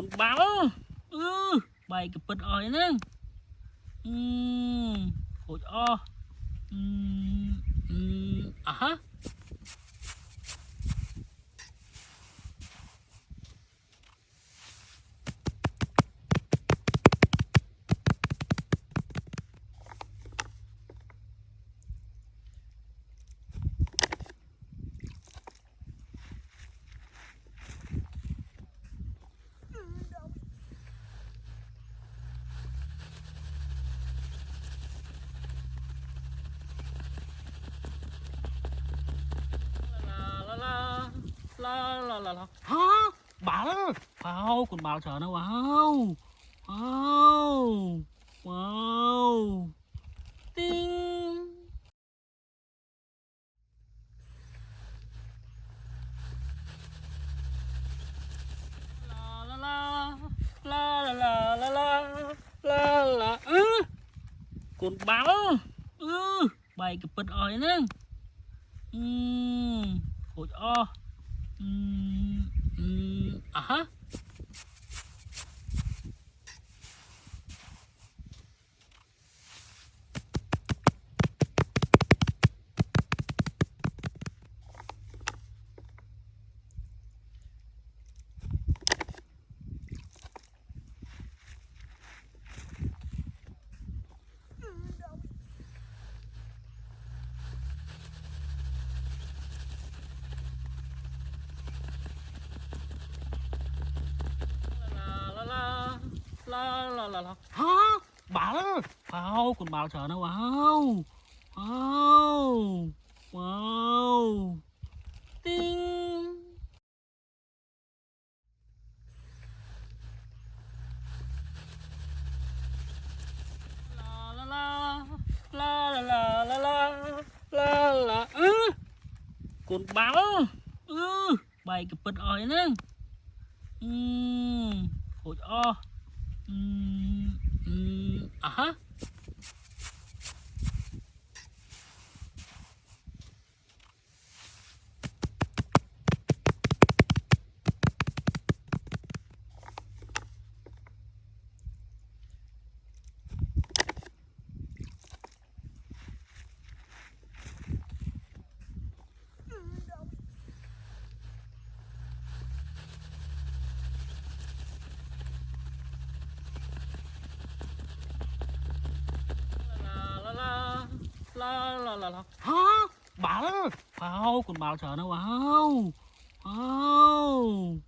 con báo bay cái bật ỏi nè ôi o hả la hả bảo đó wow con báo chờ nó wow wow wow tinh la la la la la la la la la con báo bay cái bật ỏi nè ôi o hả la hả bảo đó wow con báo chờ nó wow wow wow tinh la la la la la la la la la con báo bay cái bật ỏi nè ôi o hả la hả bảo đó wow con báo chờ nó wow wow